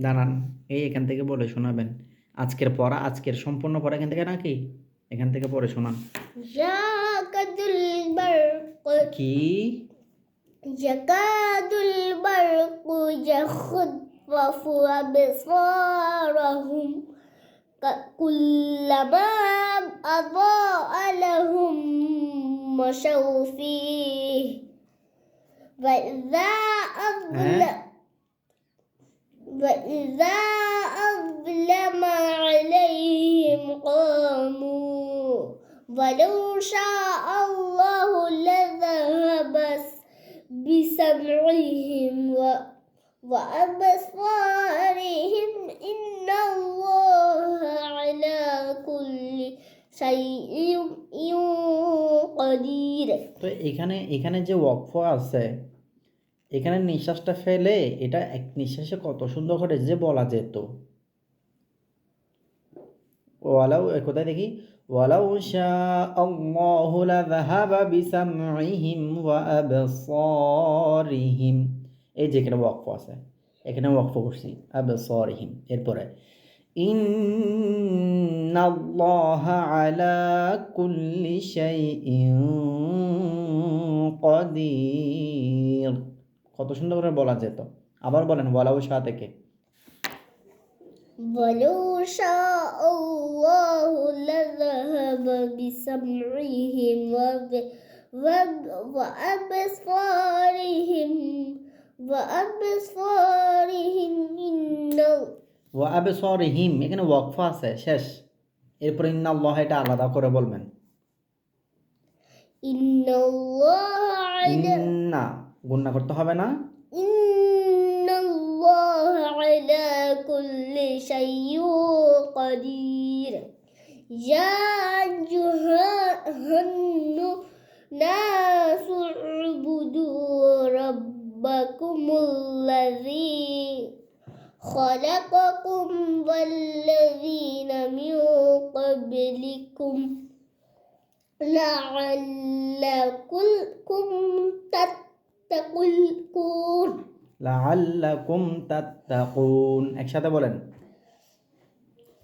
দাঁড়ান, এই এখান থেকে বলে শোনাবেন। আজকের পড়া, আজকের সম্পূর্ণ পড়া এখান থেকে নাকি? এখান থেকে পড়ে শোনান। ইয়াকাদুল বারকু কি? ইয়াকাদুল বারকু ইয়াখতাফু আবসারহুম কুল্লামা আযাআ লাহুম মাশাউ ফীহি وإذا হ্যাঁ, أظلم عليهم قاموا ولو شاء الله لذهب بسمعهم وأبصارهم إن الله على كل شيء قدير. তো এখানে যে ওয়াকফ আছে, এখানে নিঃশ্বাসটা ফেলে এটা এক নিঃশ্বাসে কত সুন্দর করে যে বলা যেত। ওয়ালাউ, কোথায় দেখি, ওয়ালাউ শাআল্লাহু লাযাহাবা বিসামইহিম ওয়া আবসারিহিম। এই যে এখানে ওয়াকফ আছে, এখানে ওয়াকফ করছি আবসারিহিম। এরপরে ইন্নাল্লাহা আলা কুল্লি শাইইন কাদির। কত সুন্দর করে বলা যেত। আবার বলেন ওয়ালাউ শাহ থেকে। ولو شاء الله لذهب بسمعهم وأبصارهم ওয়া আবসারিহিম, এখানে ওয়াকফ আছে, শেষ। এরপর ইন্নাল্লাহ, এটা আলাদা করে বলবেন। إن الله على ইন্না গুণনা করতে হবে না। إن الله على كل شيء قدير. يا أيها الناس اعبدوا ربكم الذي خلقكم والذين من قبلكم لعلكم تتقون. লাআল্লাকুম তাত্তাকুন, একসাথে বলেন।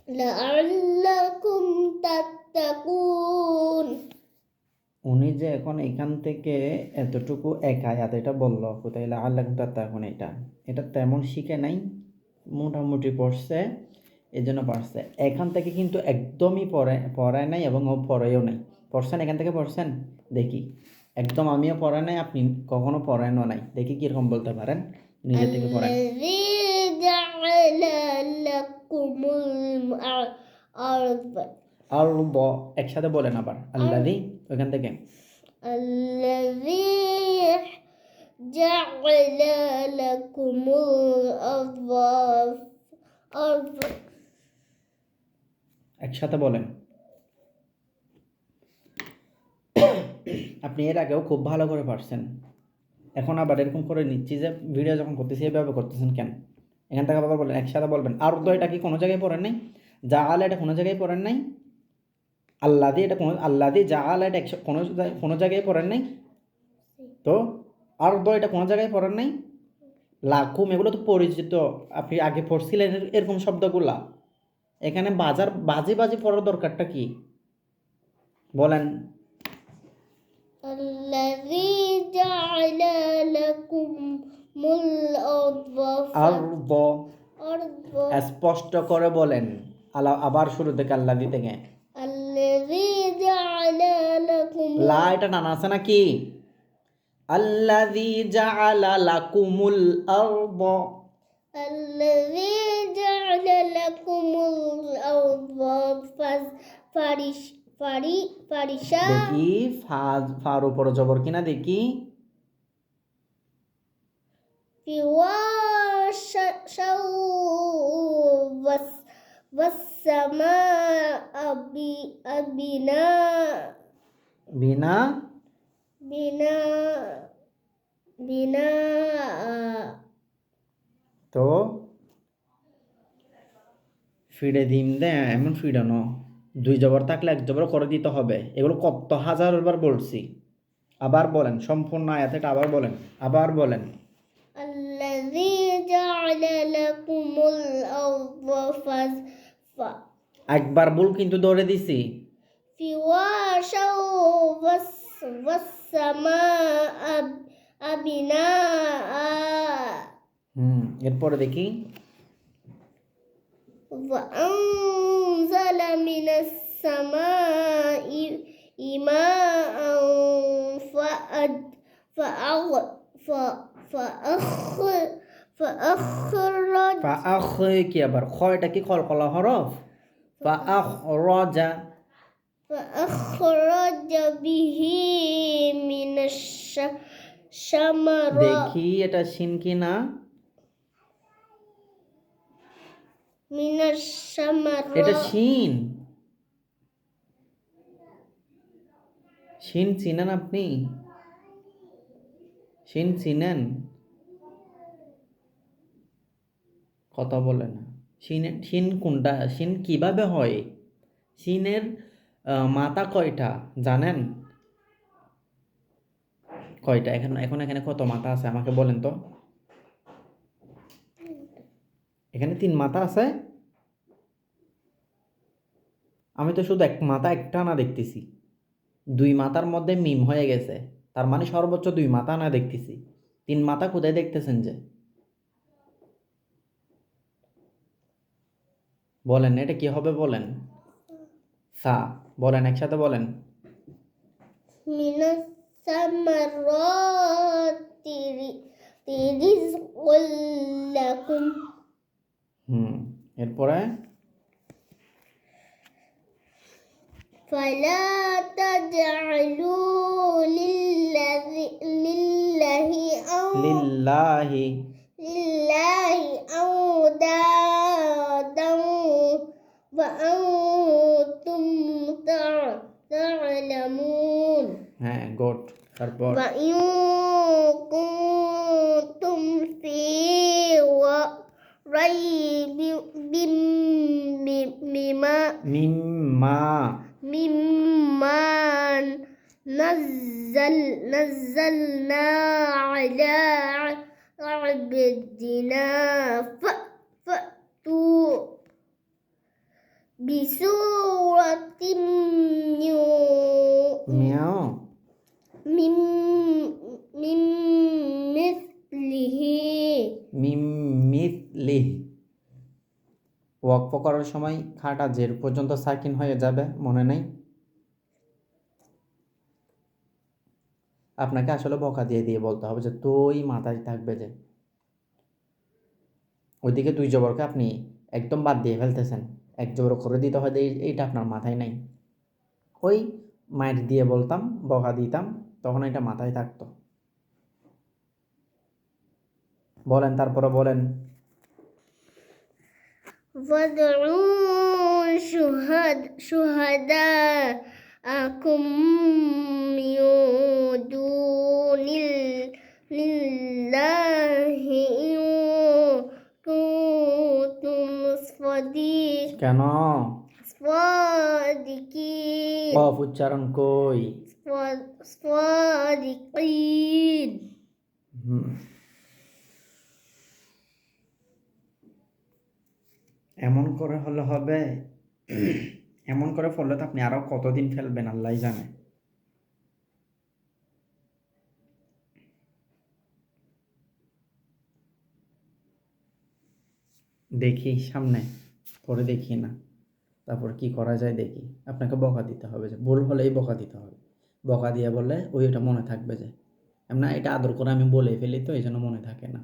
لعلكم تتقون. উনি যে এখন এখান থেকে এতটুকু এক আয়াত এটা বলল, কোথায় লাআল্লাকুম তাত্তাকুন, এটা তেমন শিখে নাই, মোটামুটি পড়ছে, এই জন্য পারছে। এখান থেকে কিন্তু একদমই পড়ায় নাই এবং ও পড়েও নাই। পড়ছেন? এখান থেকে পড়ছেন? দেখি। একদম আমিও পড়ায় নাই, আপনি কখনো পড়ায়ও নাই। দেখি কিরকম বলতে পারেন, নিজে থেকে পড়েন। الذي جعل لكم الأرض. আর একসাথে বলেন আবার, আল্লাযী, ওইখান থেকে। الذي جعل لكم الأرض. একসাথে বলেন। আপনি এর আগেও খুব ভালো করে পারছেন, এখন আবার এরকম করে নিচ্ছি যে ভিডিও যখন করতেছি এভাবে করতেছেন কেন? এখান থেকে আবার বলেন, একসাথে বলবেন। আর এটা কি কোনো জায়গায় পড়েন নাই? জাআল, এটা কোনো জায়গায় পড়েন নাই? আল্লাযী, এটা আল্লাযী জাআল, এটা কোনো জায়গায় পড়েন নাই তো? আর এটা কোনো জায়গায় পড়েন নাই? লাকুম, এগুলো তো পরিচিত, আপনি আগে পড়ছিলেন এরকম শব্দগুলা। এখানে বাজি পড়ার দরকারটা কি বলেন? الذي جعل لكم الأرض. স্পষ্ট করে বলেন। আবার শুরু থেকে আল্লাযী থেকে। الذي جعل لكم লা, এটা টানা আছে নাকি? আল্লাযী জাআলা লাকুমুল আরদ। الذي جعل لكم الأرض فرشا. দেখি ফার উপর জবর কিনা দেখি। فراشا والسماء بناء. তো ফিডে দিম দে, এমন ফিডানো, দুই জবর থাকলে এক জবর করে দিতে হবে। এগুলো কত হাজারবার বলছি। আবার বলেন, সম্পূর্ণ আয়াতটা আবার বলেন, আবার বলেন। الذي جعل لكم الأرض একবার ভুল কিন্তু ধরে দিছি। فراشا والسماء بناء এরপরে দেখি وأنزل من السماء ماء কি আবার খয়টা কি কলকলা হরফ? فأخرج به من الثمرات দেখি এটা শিন কি না? من الثمرات এটা শিন। শিন চিনেন আপনি? শিন চিনেন? কথা বলে না। শিন কোনটা? শিন কিভাবে হয়? শিনের মাথা কয়টা জানেন? কয়টা? এখানে কত মাথা আছে আমাকে বলেন তো। এখানে 3 মাথা আছে। আমি তো শুধু এক মাথা একটা না দেখতেছি। 2 মাথার মধ্যে মিম হয়ে গেছে, তার মানে সর্বোচ্চ 2 মাথা না দেখতেছি। 3 মাথা কোথায় দেখতেছেন যে? বলেন এটা কি হবে বলেন? সা বলেন, একসাথে বলেন। من الثمرات رزق لكم এরপরে فلا تجعلوا লিল্লাহি أندادا وأنتم تعلمون হ্যাঁ গুড। তারপর وإن كنتم في ريب مما نزلنا على عبدنا فأتوا بسورة মিয়াও من مثله মিমিথলি। ওয়াকফ করার সময় খাটা জের পর্যন্ত সাকিন হয়ে যাবে, মনে নেই? আপনাকে আসলে বকা দিয়ে দিয়ে বলতে হবে যে তুই মাথায় থাকবে যে। ওইদিকে 2 জবরকে আপনি একদম বাদ দিয়ে ফেলতেছেন, 1 জবর করে দিতে হয়, এইটা আপনার মাথায় নাই। ওই মাইর দিয়ে বলতাম, বকা দিতাম, তখন এটা মাথায় থাকতো। বলেন, তারপরে বলেন। وادعوا شهداءكم من دون الله إن كنتم কেন صادقين কফ উচ্চারণ কই? صادقين এমন করে হলে হবে? এমন করে ফেললে তো আপনি আরো কতদিন ফেলবেন আল্লাহ জানে। দেখি সামনে, পরে দেখি না, তারপর কি করা যায় দেখি। আপনাকে বকা দিতে হবে, যে ভুল হলেই বকা দিতে হবে। বকা দিয়ে বললে ওইটা মনে থাকবে যে, এমন এটা আদর করে আমি বলে ফেলি তো এই জন্য মনে থাকে না।